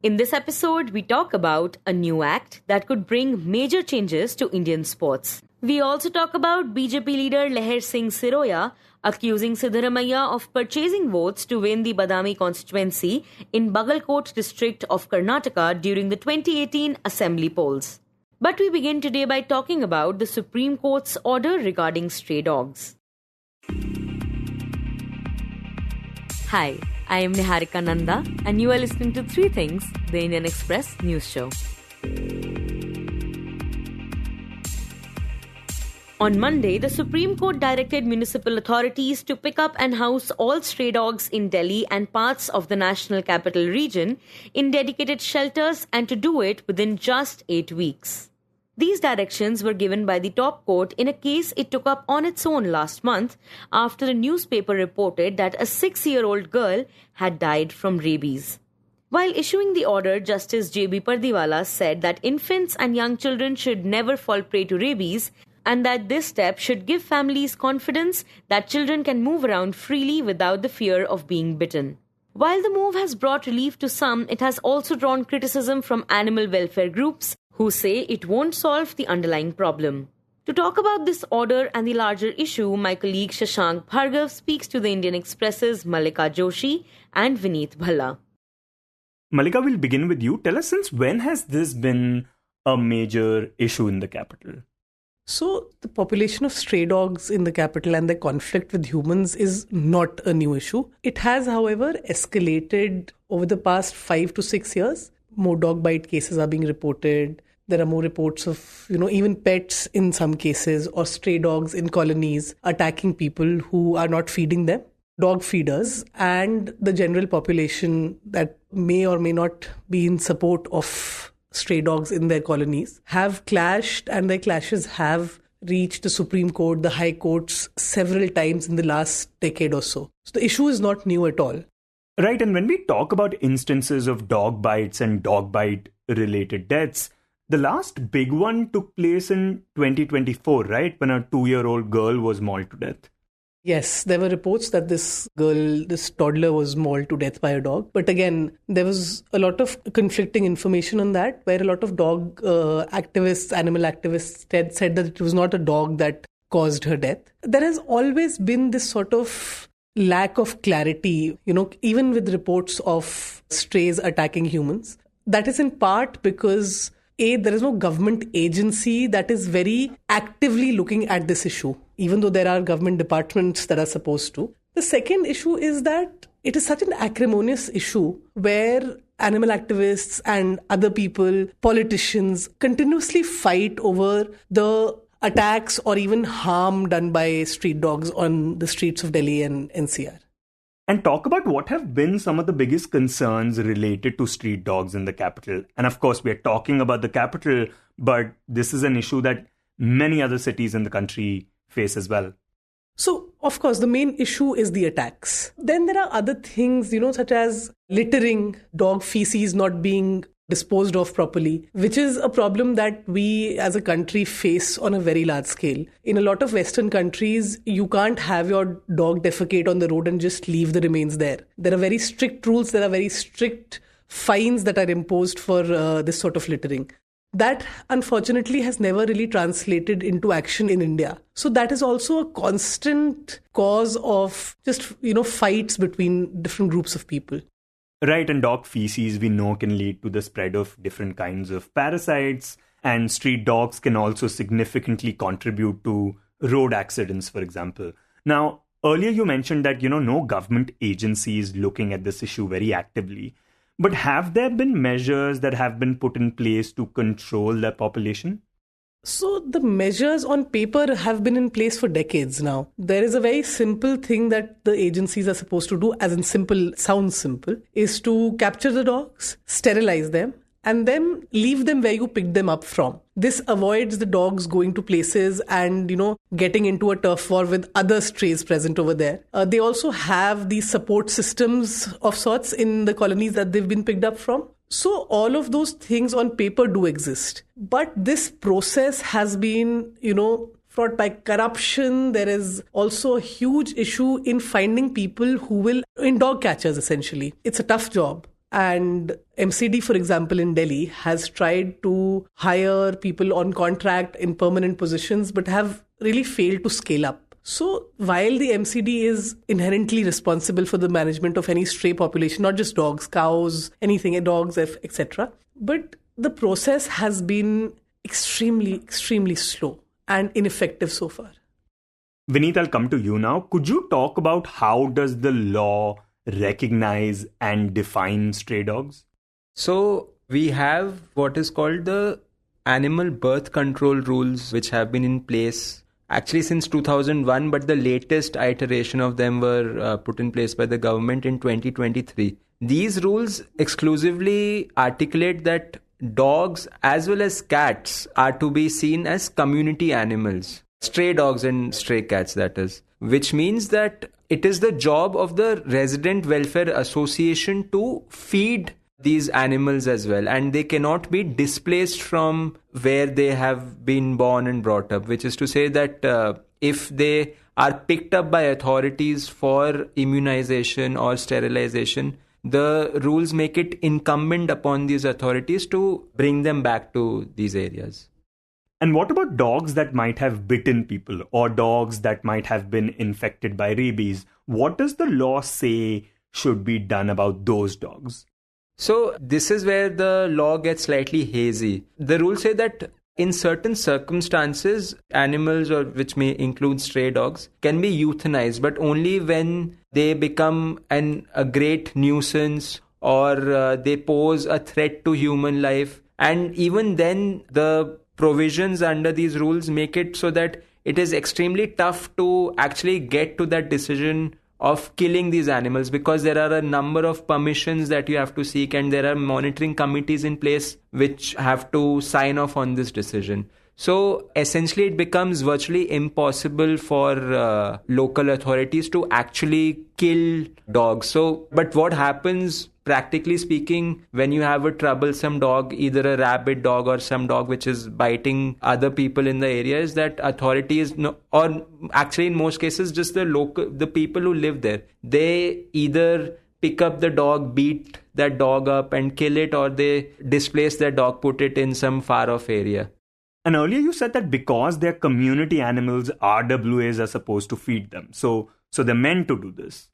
In this episode, we talk about a new act that could bring major changes to Indian sports. We also talk about BJP leader Lahar Singh Siroya accusing Siddaramaiah of purchasing votes to win the Badami constituency in Bagalkot district of Karnataka during the 2018 Assembly polls. But we begin today by talking about the Supreme Court's order regarding stray dogs. Hi, I am Niharika Nanda and you are listening to Three Things, the Indian Express news show. On Monday, the Supreme Court directed municipal authorities to pick up and house all stray dogs in Delhi and parts of the National Capital Region in dedicated shelters and to do it within just 8 weeks. These directions were given by the top court in a case it took up on its own last month after a newspaper reported that a 6-year-old girl had died from rabies. While issuing the order, Justice J.B. Pardiwala said that infants and young children should never fall prey to rabies and that this step should give families confidence that children can move around freely without the fear of being bitten. While the move has brought relief to some, it has also drawn criticism from animal welfare groups who say it won't solve the underlying problem. To talk about this order and the larger issue, my colleague Shashank Bhargav speaks to the Indian Express's Mallica Joshi and Vineet Bhalla. Mallica, we'll begin with you. Tell us, since when has this been a major issue in the capital? So the population of stray dogs in the capital and their conflict with humans is not a new issue. It has, however, escalated over the past 5 to 6 years. More dog bite cases are being reported. There are more reports of, even pets in some cases or stray dogs in colonies attacking people who are not feeding them. Dog feeders and the general population that may or may not be in support of stray dogs in their colonies have clashed, and their clashes have reached the Supreme Court, the High Courts several times in the last decade or so. So the issue is not new at all. Right, and when we talk about instances of dog bites and dog bite related deaths, the last big one took place in 2024, right? When a 2-year-old girl was mauled to death. Yes, there were reports that this toddler was mauled to death by a dog. But again, there was a lot of conflicting information on that, where a lot of dog activists, animal activists said that it was not a dog that caused her death. There has always been this sort of lack of clarity, even with reports of strays attacking humans. That is in part because there is no government agency that is very actively looking at this issue, even though there are government departments that are supposed to. The second issue is that it is such an acrimonious issue where animal activists and other people, politicians, continuously fight over the attacks or even harm done by street dogs on the streets of Delhi and NCR. And talk about what have been some of the biggest concerns related to street dogs in the capital. And of course, we are talking about the capital, but this is an issue that many other cities in the country face as well. So, of course, the main issue is the attacks. Then there are other things, such as littering, dog feces not being disposed of properly, which is a problem that we as a country face on a very large scale. In a lot of Western countries, you can't have your dog defecate on the road and just leave the remains there. There are very strict rules, there are very strict fines that are imposed for this sort of littering. That, unfortunately, has never really translated into action in India. So that is also a constant cause of just, fights between different groups of people. Right, and dog feces we know can lead to the spread of different kinds of parasites, and street dogs can also significantly contribute to road accidents, for example. Now, earlier you mentioned that, no government agency is looking at this issue very actively. But have there been measures that have been put in place to control the population? So the measures on paper have been in place for decades now. There is a very simple thing that the agencies are supposed to do, as in simple, sounds simple, is to capture the dogs, sterilize them, and then leave them where you picked them up from. This avoids the dogs going to places and, getting into a turf war with other strays present over there. They also have these support systems of sorts in the colonies that they've been picked up from. So all of those things on paper do exist. But this process has been, fraught by corruption. There is also a huge issue in finding people who will, in dog catchers essentially. It's a tough job. And MCD, for example, in Delhi has tried to hire people on contract in permanent positions, but have really failed to scale up. So while the MCD is inherently responsible for the management of any stray population, not just dogs, cows, anything, dogs, etc., but the process has been extremely, extremely slow and ineffective so far. Vineet, I'll come to you now. Could you talk about how does the law recognize and define stray dogs? So we have what is called the animal birth control rules, which have been in place actually since 2001, but the latest iteration of them were put in place by the government in 2023. These rules exclusively articulate that dogs as well as cats are to be seen as community animals. Stray dogs and stray cats, that is. Which means that it is the job of the Resident Welfare Association to feed these animals as well, and they cannot be displaced from where they have been born and brought up, which is to say that if they are picked up by authorities for immunization or sterilization, the rules make it incumbent upon these authorities to bring them back to these areas. And what about dogs that might have bitten people or dogs that might have been infected by rabies? What does the law say should be done about those dogs? So this is where the law gets slightly hazy. The rules say that in certain circumstances, animals, or which may include stray dogs, can be euthanized, but only when they become a great nuisance or they pose a threat to human life. And even then, the provisions under these rules make it so that it is extremely tough to actually get to that decision of killing these animals, because there are a number of permissions that you have to seek, and there are monitoring committees in place which have to sign off on this decision. So essentially it becomes virtually impossible for local authorities to actually kill dogs. But what happens, practically speaking, when you have a troublesome dog, either a rabid dog or some dog which is biting other people in the area, is that authorities, or actually in most cases just the people who live there, they either pick up the dog, beat that dog up and kill it, or they displace that dog, put it in some far off area. And earlier you said that because they're community animals, RWAs are supposed to feed them. So they're meant to do this.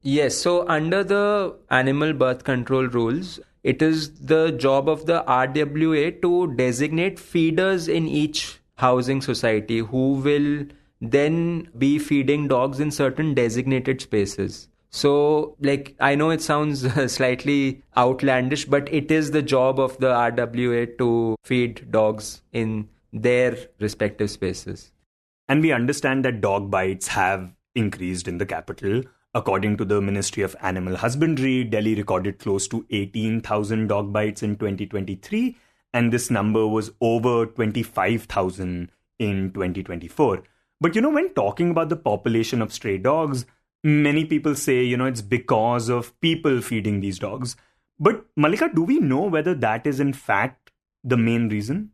Yes, so under the animal birth control rules, it is the job of the RWA to designate feeders in each housing society who will then be feeding dogs in certain designated spaces. So, I know it sounds slightly outlandish, but it is the job of the RWA to feed dogs in their respective spaces. And we understand that dog bites have increased in the capital. According to the Ministry of Animal Husbandry, Delhi recorded close to 18,000 dog bites in 2023, and this number was over 25,000 in 2024. But when talking about the population of stray dogs, many people say, it's because of people feeding these dogs. But Mallica, do we know whether that is in fact the main reason?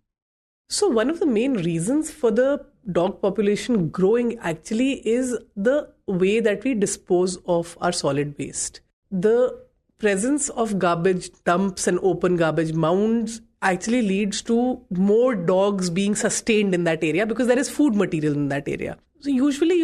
So one of the main reasons for the dog population growing actually is the way that we dispose of our solid waste. The presence of garbage dumps and open garbage mounds actually leads to more dogs being sustained in that area because there is food material in that area. So usually,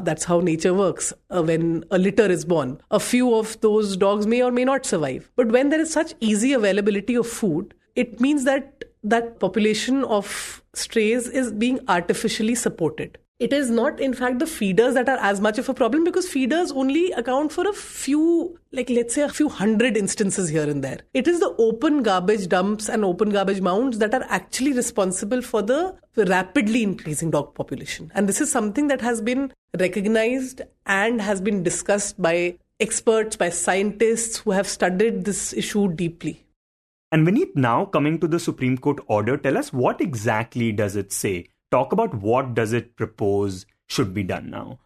that's how nature works. When a litter is born, a few of those dogs may or may not survive. But when there is such easy availability of food, it means that that population of strays is being artificially supported. It is not, in fact, the feeders that are as much of a problem, because feeders only account for a few, let's say a few hundred instances here and there. It is the open garbage dumps and open garbage mounds that are actually responsible for the rapidly increasing dog population. And this is something that has been recognized and has been discussed by experts, by scientists who have studied this issue deeply. And Vineet, now coming to the Supreme Court order, tell us what exactly does it say? Talk about what does it propose should be done now.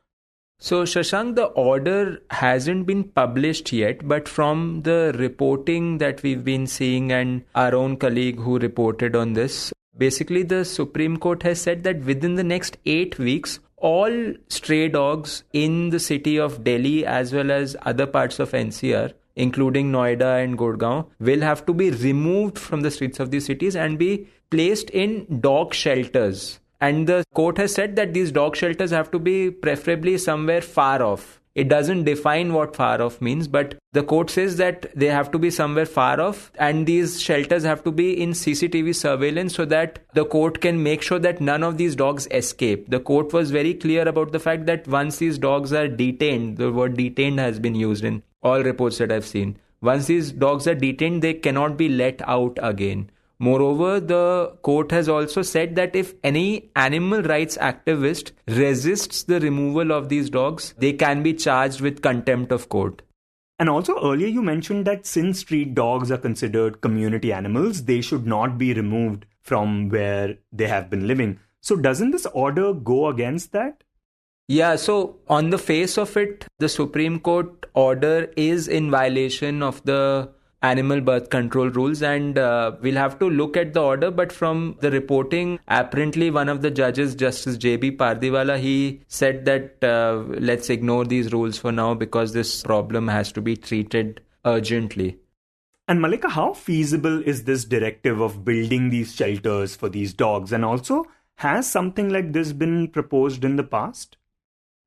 So Shashank, the order hasn't been published yet, but from the reporting that we've been seeing and our own colleague who reported on this, basically the Supreme Court has said that within the next 8 weeks, all stray dogs in the city of Delhi as well as other parts of NCR including Noida and Gurgaon, will have to be removed from the streets of these cities and be placed in dog shelters. And the court has said that these dog shelters have to be preferably somewhere far off. It doesn't define what far off means, but the court says that they have to be somewhere far off, and these shelters have to be in CCTV surveillance so that the court can make sure that none of these dogs escape. The court was very clear about the fact that once these dogs are detained, the word detained has been used in all reports that I've seen. Once these dogs are detained, they cannot be let out again. Moreover, the court has also said that if any animal rights activist resists the removal of these dogs, they can be charged with contempt of court. And also earlier you mentioned that since street dogs are considered community animals, they should not be removed from where they have been living. So doesn't this order go against that? Yeah, so on the face of it, the Supreme Court order is in violation of the animal birth control rules, and we'll have to look at the order. But from the reporting, apparently one of the judges, Justice J.B. Pardiwala, he said that let's ignore these rules for now because this problem has to be treated urgently. And Mallica, how feasible is this directive of building these shelters for these dogs? And also, has something like this been proposed in the past?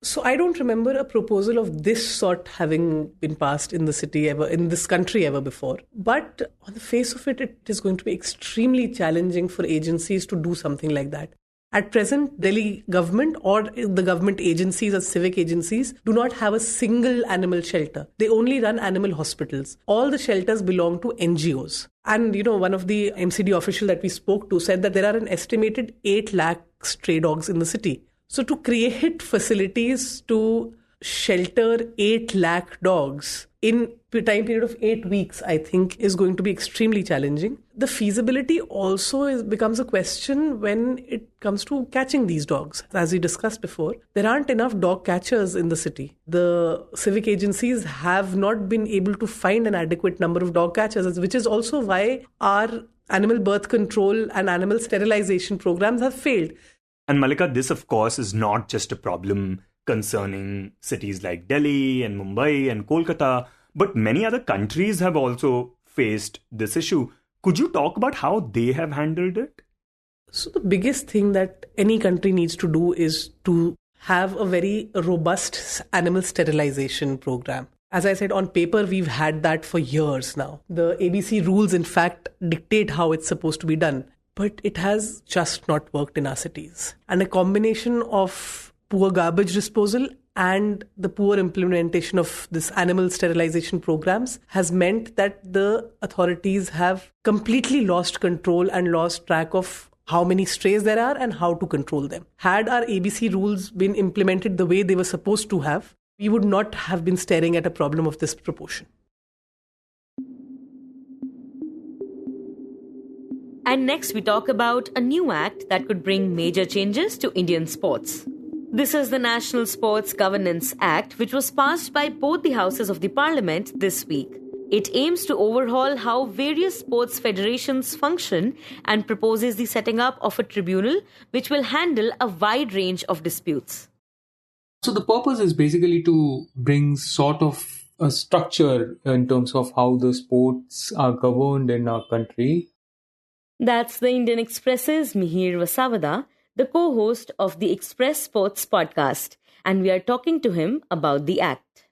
So I don't remember a proposal of this sort having been passed in the city ever, in this country ever before. But on the face of it, it is going to be extremely challenging for agencies to do something like that. At present, Delhi government or the government agencies or civic agencies do not have a single animal shelter. They only run animal hospitals. All the shelters belong to NGOs. And, one of the MCD officials that we spoke to said that there are an estimated 8 lakh stray dogs in the city. So to create facilities to shelter 8 lakh dogs in a time period of 8 weeks, I think, is going to be extremely challenging. The feasibility also becomes a question when it comes to catching these dogs. As we discussed before, there aren't enough dog catchers in the city. The civic agencies have not been able to find an adequate number of dog catchers, which is also why our animal birth control and animal sterilization programs have failed. And Mallica, this of course is not just a problem concerning cities like Delhi and Mumbai and Kolkata, but many other countries have also faced this issue. Could you talk about how they have handled it? So the biggest thing that any country needs to do is to have a very robust animal sterilization program. As I said, on paper, we've had that for years now. The ABC rules, in fact, dictate how it's supposed to be done. But it has just not worked in our cities. And a combination of poor garbage disposal and the poor implementation of this animal sterilization programs has meant that the authorities have completely lost control and lost track of how many strays there are and how to control them. Had our ABC rules been implemented the way they were supposed to have, we would not have been staring at a problem of this proportion. And next we talk about a new act that could bring major changes to Indian sports. This is the National Sports Governance Act, which was passed by both the houses of the parliament this week. It aims to overhaul how various sports federations function and proposes the setting up of a tribunal which will handle a wide range of disputes. So the purpose is basically to bring sort of a structure in terms of how the sports are governed in our country. That's the Indian Express's Mihir Vasavda, the co-host of the Express Sports podcast, and we are talking to him about the act.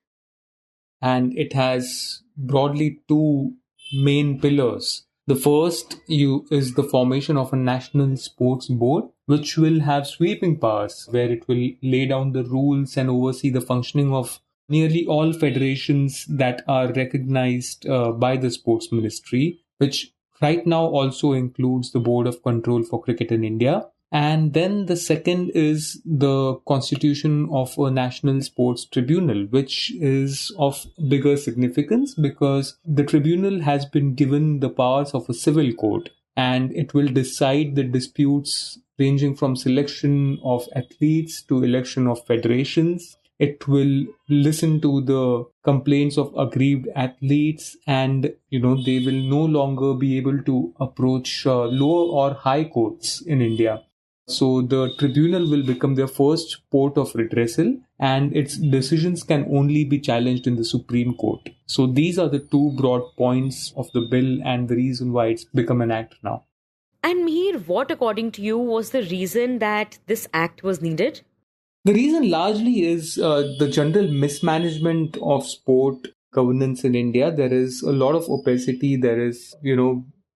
And it has broadly 2 main pillars. The first is the formation of a national sports board, which will have sweeping powers, where it will lay down the rules and oversee the functioning of nearly all federations that are recognized by the sports ministry, which right now also includes the Board of Control for Cricket in India. And then the second is the constitution of a national sports tribunal, which is of bigger significance because the tribunal has been given the powers of a civil court, and it will decide the disputes ranging from selection of athletes to election of federations. It will listen to the complaints of aggrieved athletes, and they will no longer be able to approach lower or high courts in India. So the tribunal will become their first port of redressal, and its decisions can only be challenged in the Supreme Court. So these are the two broad points of the bill and the reason why it's become an act now. And Mihir, what according to you was the reason that this act was needed? The reason largely is the general mismanagement of sport governance in India. There is a lot of opacity. There is,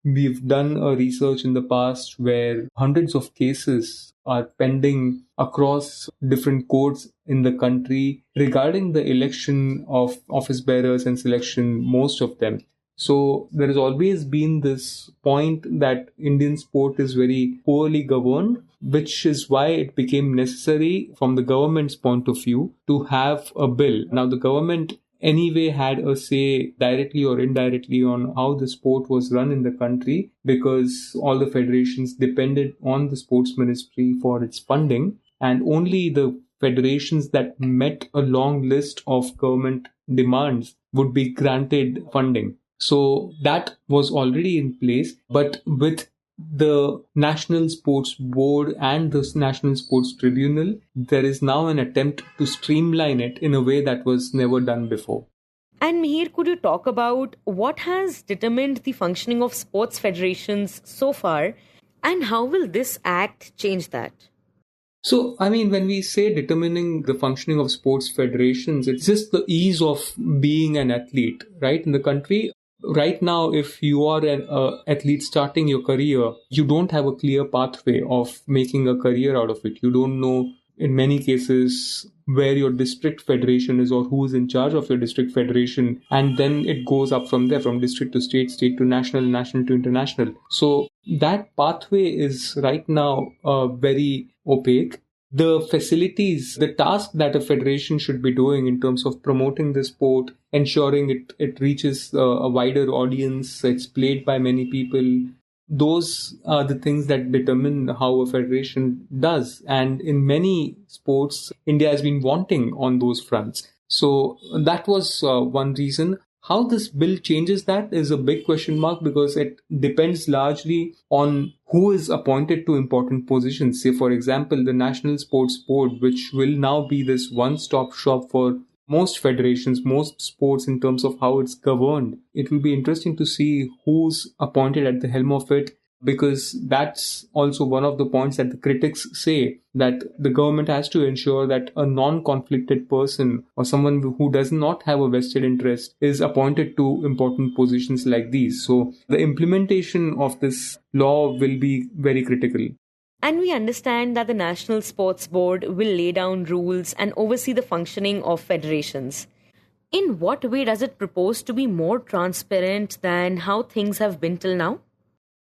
we've done a research in the past where hundreds of cases are pending across different courts in the country regarding the election of office bearers and selection, most of them. So there has always been this point that Indian sport is very poorly governed, which is why it became necessary from the government's point of view to have a bill. Now, the government anyway had a say directly or indirectly on how the sport was run in the country, because all the federations depended on the sports ministry for its funding, and only the federations that met a long list of government demands would be granted funding. So that was already in place, but with the National Sports Board and the National Sports Tribunal, there is now an attempt to streamline it in a way that was never done before. And Mihir, could you talk about what has determined the functioning of sports federations so far, and how will this act change that? So, when we say determining the functioning of sports federations, it's just the ease of being an athlete, right, in the country. Right now, if you are an athlete starting your career, you don't have a clear pathway of making a career out of it. You don't know, in many cases, where your district federation is or who is in charge of your district federation. And then it goes up from there, from district to state, state to national, national to international. So that pathway is right now very opaque. The facilities, the task that a federation should be doing in terms of promoting the sport, ensuring it reaches a wider audience, it's played by many people, those are the things that determine how a federation does. And in many sports, India has been wanting on those fronts. So that was one reason. How this bill changes that is a big question mark, because it depends largely on who is appointed to important positions. Say, for example, the National Sports Board, which will now be this one-stop shop for most federations, most sports in terms of how it's governed. It will be interesting to see who's appointed at the helm of it, because that's also one of the points that the critics say, that the government has to ensure that a non-conflicted person or someone who does not have a vested interest is appointed to important positions like these. So the implementation of this law will be very critical. And we understand that the National Sports Board will lay down rules and oversee the functioning of federations. In what way does it propose to be more transparent than how things have been till now?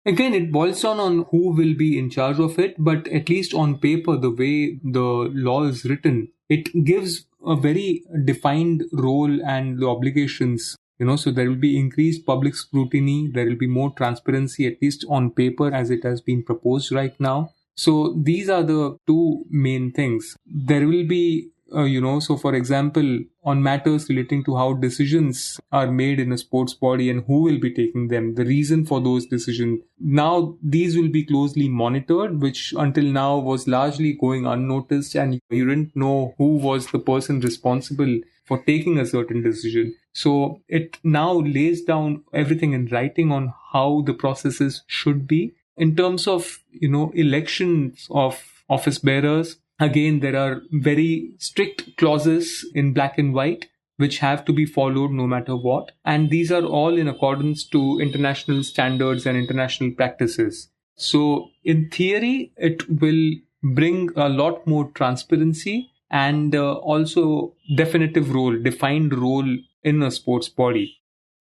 Again, it boils down on who will be in charge of it, but at least on paper, the way the law is written, it gives a very defined role and the obligations. So there will be increased public scrutiny, there will be more transparency, at least on paper, as it has been proposed right now. So these are the two main things. There will be so for example, on matters relating to how decisions are made in a sports body and who will be taking them, the reason for those decisions. Now, these will be closely monitored, which until now was largely going unnoticed, and you didn't know who was the person responsible for taking a certain decision. So it now lays down everything in writing on how the processes should be. In terms of, elections of office bearers, again, there are very strict clauses in black and white which have to be followed no matter what. And these are all in accordance to international standards and international practices. So in theory, it will bring a lot more transparency and also defined role in a sports body.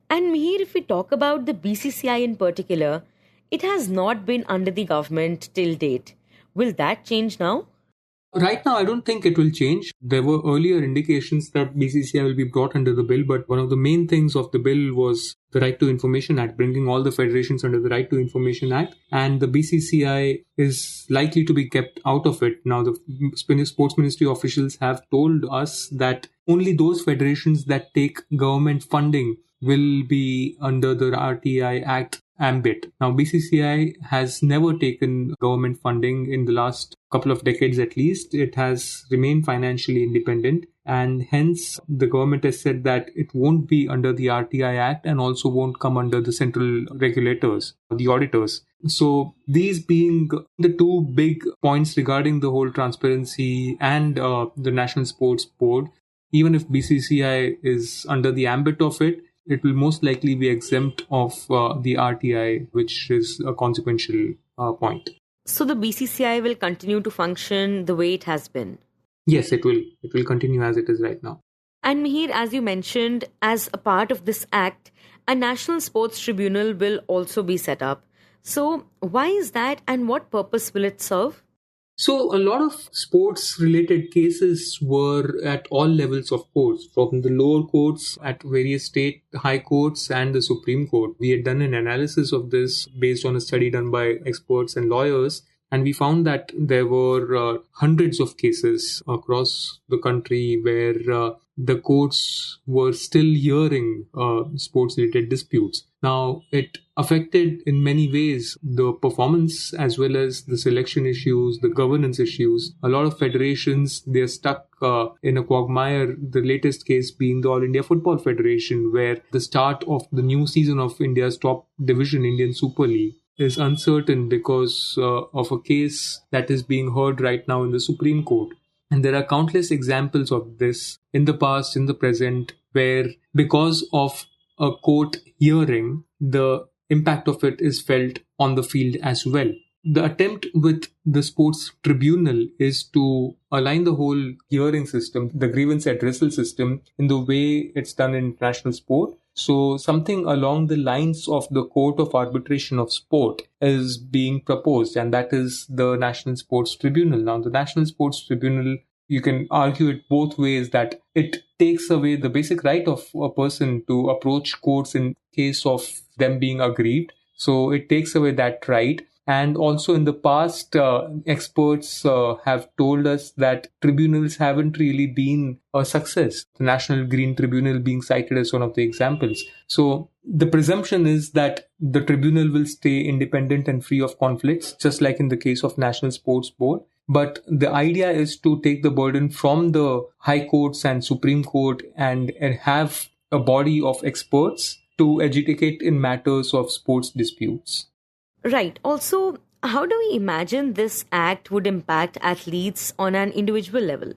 And Mihir, if we talk about the BCCI in particular, it has not been under the government till date. Will that change now? Right now, I don't think it will change. There were earlier indications that BCCI will be brought under the bill, but one of the main things of the bill was the Right to Information Act, bringing all the federations under the Right to Information Act, and the BCCI is likely to be kept out of it. Now, the Sports Ministry officials have told us that only those federations that take government funding will be under the RTI Act ambit. Now, BCCI has never taken government funding in the last couple of decades at least. It has remained financially independent, and hence the government has said that it won't be under the RTI Act and also won't come under the central regulators, the auditors. So these being the two big points regarding the whole transparency and the National Sports Board, even if BCCI is under the ambit of it, it will most likely be exempt of the RTI, which is a consequential point. So the BCCI will continue to function the way it has been? Yes, it will. It will continue as it is right now. And Mihir, as you mentioned, as a part of this act, a National Sports Tribunal will also be set up. So why is that, and what purpose will it serve? So a lot of sports-related cases were at all levels of courts, from the lower courts at various state high courts and the Supreme Court. We had done an analysis of this based on a study done by experts and lawyers, and we found that there were hundreds of cases across the country where the courts were still hearing sports-related disputes. Now, it affected in many ways the performance as well as the selection issues, the governance issues. A lot of federations, they're stuck in a quagmire, the latest case being the All India Football Federation, where the start of the new season of India's top division, Indian Super League, is uncertain because of a case that is being heard right now in the Supreme Court. And there are countless examples of this in the past, in the present, where because of a court hearing, the impact of it is felt on the field as well. The attempt with the sports tribunal is to align the whole hearing system, the grievance addressal system, in the way it's done in international sport. So something along the lines of the Court of Arbitration of Sport is being proposed, and that is the National Sports Tribunal. Now, the National Sports Tribunal, you can argue it both ways, that it takes away the basic right of a person to approach courts in case of them being aggrieved. So it takes away that right. And also in the past, experts have told us that tribunals haven't really been a success. The National Green Tribunal being cited as one of the examples. So the presumption is that the tribunal will stay independent and free of conflicts, just like in the case of National Sports Board. But the idea is to take the burden from the high courts and Supreme Court and have a body of experts to adjudicate in matters of sports disputes. Right. Also, how do we imagine this act would impact athletes on an individual level?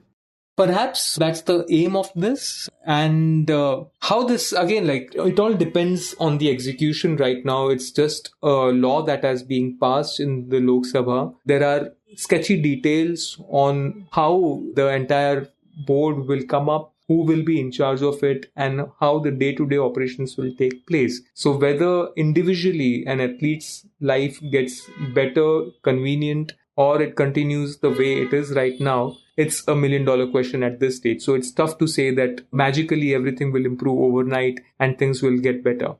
Perhaps that's the aim of this. And how this, again, it all depends on the execution right now. It's just a law that has been passed in the Lok Sabha. There are sketchy details on how the entire board will come up, who will be in charge of it, and how the day-to-day operations will take place. So whether individually an athlete's life gets better, convenient, or it continues the way it is right now, it's $1 million question at this stage. So it's tough to say that magically everything will improve overnight and things will get better.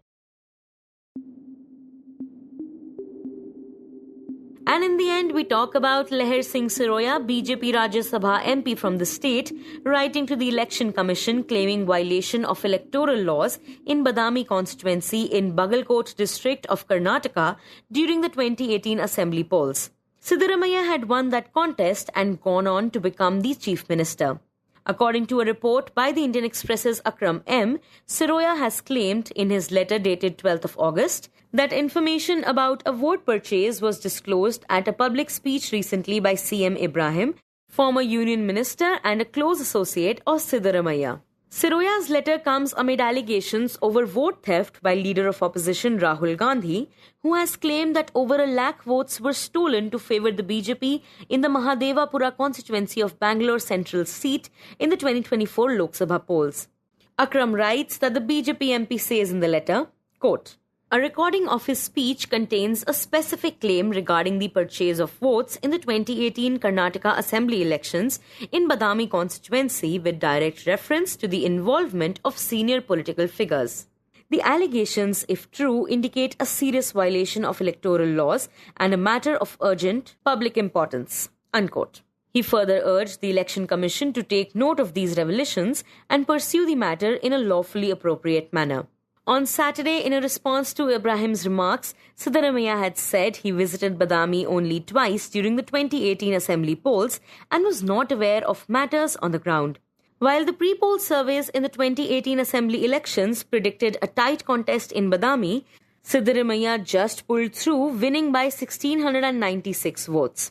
And in the end, we talk about Lahar Singh Siroya, BJP Rajya Sabha MP from the state, writing to the Election Commission claiming violation of electoral laws in Badami constituency in Bagalkot district of Karnataka during the 2018 Assembly polls. Siddaramaiah had won that contest and gone on to become the Chief Minister. According to a report by the Indian Express's Akram M., Siroya has claimed in his letter dated 12th of August that information about a vote purchase was disclosed at a public speech recently by CM Ibrahim, former Union Minister and a close associate of Siddaramaiah. Siroya's letter comes amid allegations over vote theft by leader of opposition Rahul Gandhi, who has claimed that over 1 lakh votes were stolen to favour the BJP in the Mahadevapura constituency of Bangalore Central seat in the 2024 Lok Sabha polls. Akram writes that the BJP MP says in the letter, quote, "A recording of his speech contains a specific claim regarding the purchase of votes in the 2018 Karnataka Assembly elections in Badami constituency with direct reference to the involvement of senior political figures. The allegations, if true, indicate a serious violation of electoral laws and a matter of urgent public importance." Unquote. He further urged the Election Commission to take note of these revelations and pursue the matter in a lawfully appropriate manner. On Saturday, in a response to Ibrahim's remarks, Siddaramaiah had said he visited Badami only twice during the 2018 Assembly polls and was not aware of matters on the ground. While the pre-poll surveys in the 2018 Assembly elections predicted a tight contest in Badami, Siddaramaiah just pulled through, winning by 1,696 votes.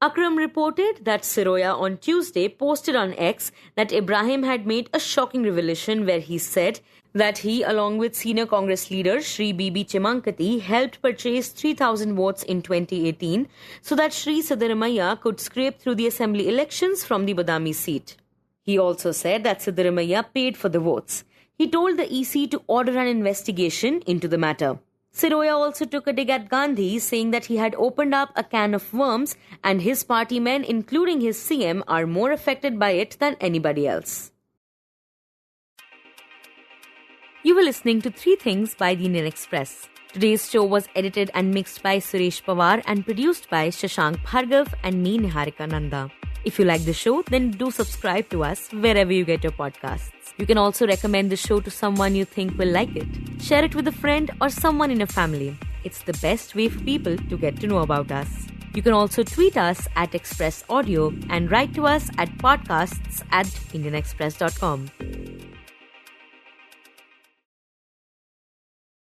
Akram reported that Siroya on Tuesday posted on X that Ibrahim had made a shocking revelation where he said that he, along with senior Congress leader Shri Bibi Chemankati, helped purchase 3,000 votes in 2018 so that Shri Siddaramaiah could scrape through the Assembly elections from the Badami seat. He also said that Siddaramaiah paid for the votes. He told the EC to order an investigation into the matter. Siroya also took a dig at Gandhi, saying that he had opened up a can of worms and his party men, including his CM, are more affected by it than anybody else. You were listening to 3 Things by the Indian Express. Today's show was edited and mixed by Suresh Pawar and produced by Shashank Bhargav and me, Niharika Nanda. If you like the show, then do subscribe to us wherever you get your podcasts. You can also recommend the show to someone you think will like it. Share it with a friend or someone in your family. It's the best way for people to get to know about us. You can also tweet us at Express Audio and write to us at podcasts@indianexpress.com.